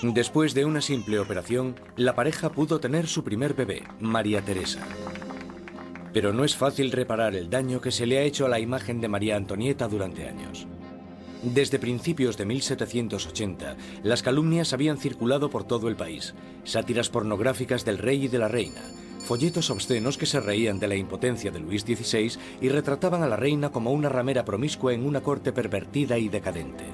Después de una simple operación, la pareja pudo tener su primer bebé, María Teresa. Pero no es fácil reparar el daño que se le ha hecho a la imagen de María Antonieta durante años. Desde principios de 1780, las calumnias habían circulado por todo el país. Sátiras pornográficas del rey y de la reina, folletos obscenos que se reían de la impotencia de Luis XVI y retrataban a la reina como una ramera promiscua en una corte pervertida y decadente.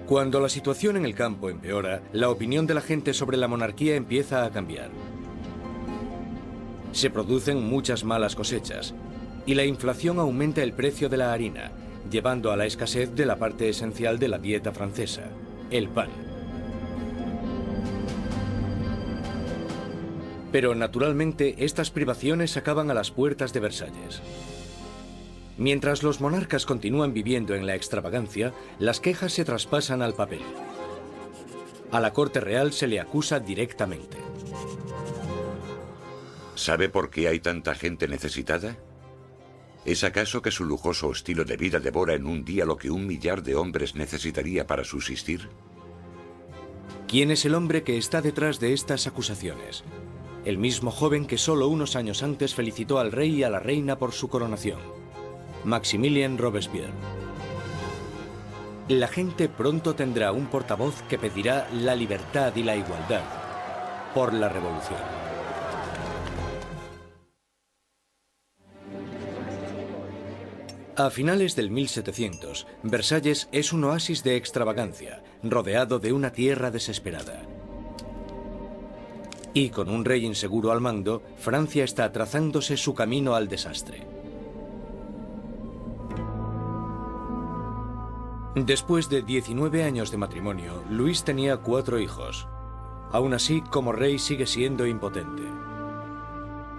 Cuando la situación en el campo empeora, la opinión de la gente sobre la monarquía empieza a cambiar. Se producen muchas malas cosechas y la inflación aumenta el precio de la harina, llevando a la escasez de la parte esencial de la dieta francesa, el pan. Pero naturalmente estas privaciones acaban a las puertas de Versalles. Mientras los monarcas continúan viviendo en la extravagancia, las quejas se traspasan al papel. A la corte real se le acusa directamente. ¿Sabe por qué hay tanta gente necesitada? ¿Es acaso que su lujoso estilo de vida devora en un día lo que 1 millar de hombres necesitaría para subsistir? ¿Quién es el hombre que está detrás de estas acusaciones? El mismo joven que solo unos años antes felicitó al rey y a la reina por su coronación. Maximilien Robespierre. La gente pronto tendrá un portavoz que pedirá la libertad y la igualdad por la revolución. A finales del 1700, Versalles es un oasis de extravagancia, rodeado de una tierra desesperada. Y con un rey inseguro al mando, Francia está trazándose su camino al desastre. Después de 19 años de matrimonio, Luis tenía 4 hijos. Aún así, como rey sigue siendo impotente.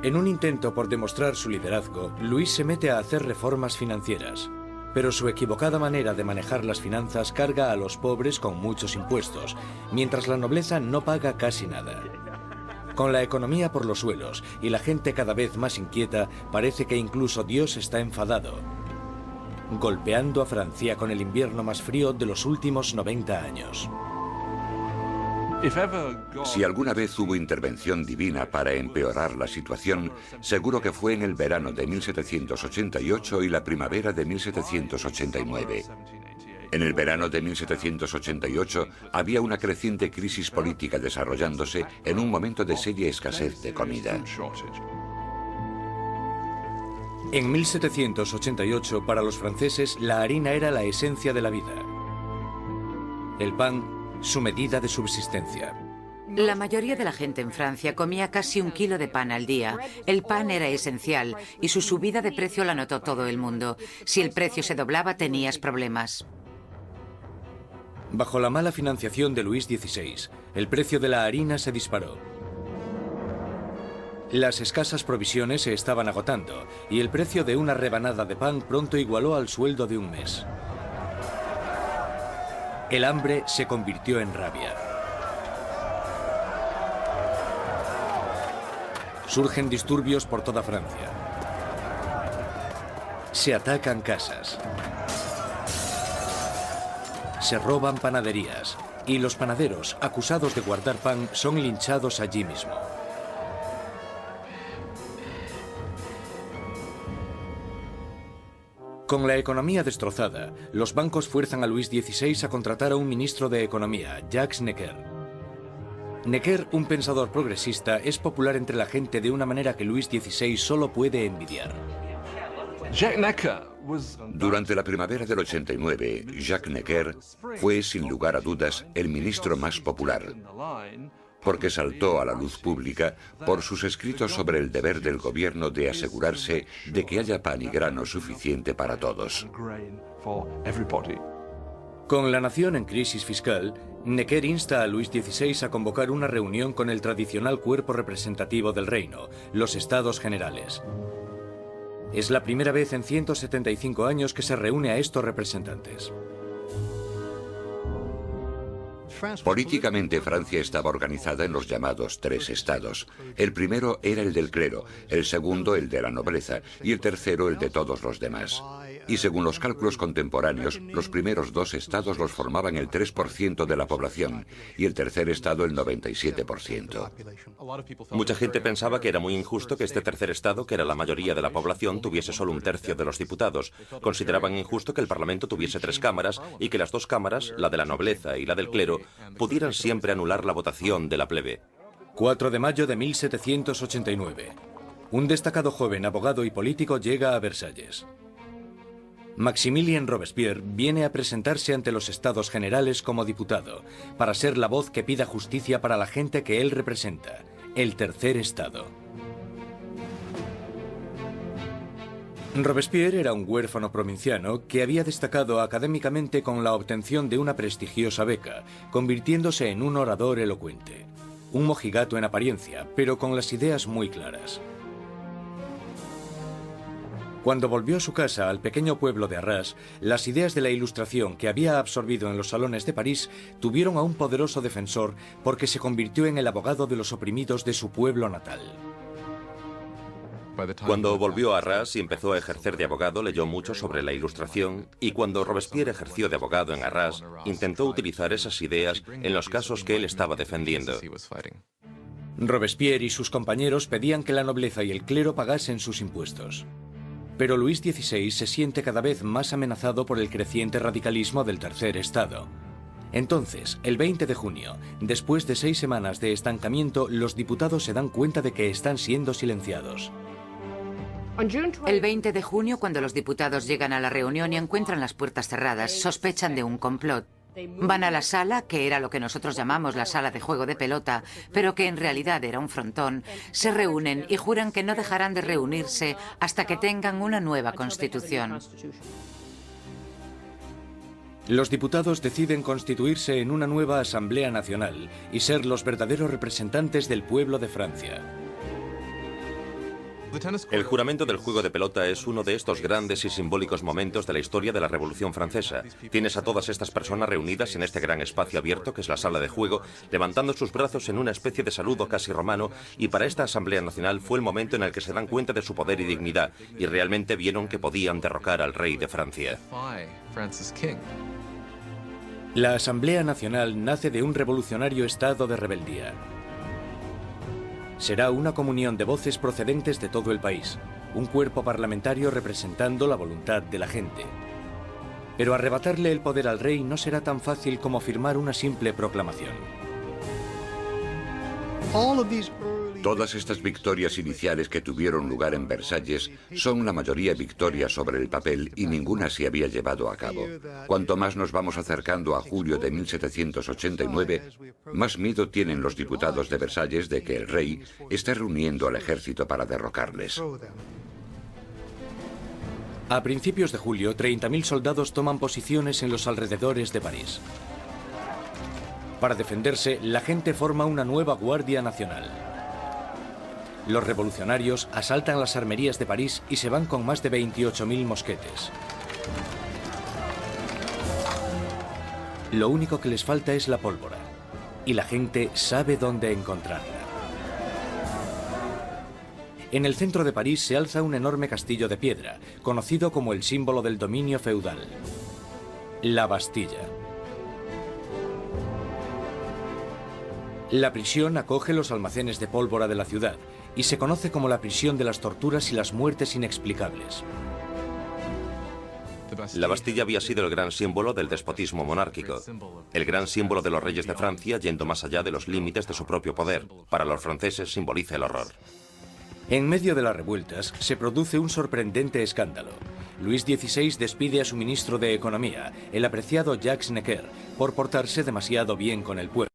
En un intento por demostrar su liderazgo, Luis se mete a hacer reformas financieras. Pero su equivocada manera de manejar las finanzas carga a los pobres con muchos impuestos, mientras la nobleza no paga casi nada. Con la economía por los suelos y la gente cada vez más inquieta, parece que incluso Dios está enfadado, golpeando a Francia con el invierno más frío de los últimos 90 años. Si alguna vez hubo intervención divina para empeorar la situación, seguro que fue en el verano de 1788 y la primavera de 1789. En el verano de 1788 había una creciente crisis política desarrollándose en un momento de seria escasez de comida. En 1788, para los franceses, la harina era la esencia de la vida. El pan, su medida de subsistencia. La mayoría de la gente en Francia comía casi 1 kilo de pan al día. El pan era esencial y su subida de precio la notó todo el mundo. Si el precio se doblaba, tenías problemas. Bajo la mala financiación de Luis XVI, el precio de la harina se disparó. Las escasas provisiones se estaban agotando y el precio de una rebanada de pan pronto igualó al sueldo de un mes. El hambre se convirtió en rabia. Surgen disturbios por toda Francia. Se atacan casas. Se roban panaderías y los panaderos, acusados de guardar pan, son linchados allí mismo. Con la economía destrozada, los bancos fuerzan a Luis XVI a contratar a un ministro de Economía, Jacques Necker. Necker, un pensador progresista, es popular entre la gente de una manera que Luis XVI solo puede envidiar. Durante la primavera del 89, Jacques Necker fue, sin lugar a dudas, el ministro más popular, porque saltó a la luz pública por sus escritos sobre el deber del gobierno de asegurarse de que haya pan y grano suficiente para todos. Con la nación en crisis fiscal, Necker insta a Luis XVI a convocar una reunión con el tradicional cuerpo representativo del reino, los Estados Generales. Es la primera vez en 175 años que se reúne a estos representantes. Políticamente, Francia estaba organizada en los llamados 3 estados. El primero era el del clero, el segundo el de la nobleza y el tercero el de todos los demás. y según los cálculos contemporáneos, los primeros dos estados los formaban el 3% de la población y el tercer estado el 97%. Mucha gente pensaba que era muy injusto que este tercer estado, que era la mayoría de la población, tuviese solo un tercio de los diputados. Consideraban injusto que el Parlamento tuviese 3 cámaras y que las 2 cámaras, la de la nobleza y la del clero, pudieran siempre anular la votación de la plebe. 4 de mayo de 1789. Un destacado joven abogado y político llega a Versalles. Maximilien Robespierre viene a presentarse ante los Estados Generales como diputado, para ser la voz que pida justicia para la gente que él representa, el tercer estado. Robespierre era un huérfano provinciano que había destacado académicamente con la obtención de una prestigiosa beca, convirtiéndose en un orador elocuente. Un mojigato en apariencia, pero con las ideas muy claras. Cuando volvió a su casa, al pequeño pueblo de Arras, las ideas de la Ilustración que había absorbido en los salones de París tuvieron a un poderoso defensor porque se convirtió en el abogado de los oprimidos de su pueblo natal. Cuando volvió a Arras y empezó a ejercer de abogado, leyó mucho sobre la Ilustración, y cuando Robespierre ejerció de abogado en Arras, intentó utilizar esas ideas en los casos que él estaba defendiendo. Robespierre y sus compañeros pedían que la nobleza y el clero pagasen sus impuestos. Pero Luis XVI se siente cada vez más amenazado por el creciente radicalismo del tercer estado. Entonces, el 20 de junio, después de 6 semanas de estancamiento, los diputados se dan cuenta de que están siendo silenciados. El 20 de junio, cuando los diputados llegan a la reunión y encuentran las puertas cerradas, sospechan de un complot. Van a la sala, que era lo que nosotros llamamos la sala de juego de pelota, pero que en realidad era un frontón, se reúnen y juran que no dejarán de reunirse hasta que tengan una nueva constitución. Los diputados deciden constituirse en una nueva Asamblea Nacional y ser los verdaderos representantes del pueblo de Francia. El juramento del juego de pelota es uno de estos grandes y simbólicos momentos de la historia de la Revolución Francesa. Tienes a todas estas personas reunidas en este gran espacio abierto que es la sala de juego, levantando sus brazos en una especie de saludo casi romano, y para esta Asamblea Nacional fue el momento en el que se dan cuenta de su poder y dignidad, y realmente vieron que podían derrocar al rey de Francia. La Asamblea Nacional nace de un revolucionario estado de rebeldía. Será una comunión de voces procedentes de todo el país, un cuerpo parlamentario representando la voluntad de la gente. Pero arrebatarle el poder al rey no será tan fácil como firmar una simple proclamación. Todas estas victorias iniciales que tuvieron lugar en Versalles son la mayoría victorias sobre el papel y ninguna se había llevado a cabo. Cuanto más nos vamos acercando a julio de 1789, más miedo tienen los diputados de Versalles de que el rey esté reuniendo al ejército para derrocarles. A principios de julio, 30.000 soldados toman posiciones en los alrededores de París. Para defenderse, la gente forma una nueva Guardia Nacional. Los revolucionarios asaltan las armerías de París y se van con más de 28.000 mosquetes. Lo único que les falta es la pólvora, y la gente sabe dónde encontrarla. En el centro de París se alza un enorme castillo de piedra, conocido como el símbolo del dominio feudal, la Bastilla. La prisión acoge los almacenes de pólvora de la ciudad y se conoce como la prisión de las torturas y las muertes inexplicables. La Bastilla había sido el gran símbolo del despotismo monárquico, el gran símbolo de los reyes de Francia yendo más allá de los límites de su propio poder. Para los franceses simboliza el horror. En medio de las revueltas se produce un sorprendente escándalo. Luis XVI despide a su ministro de Economía, el apreciado Jacques Necker, por portarse demasiado bien con el pueblo.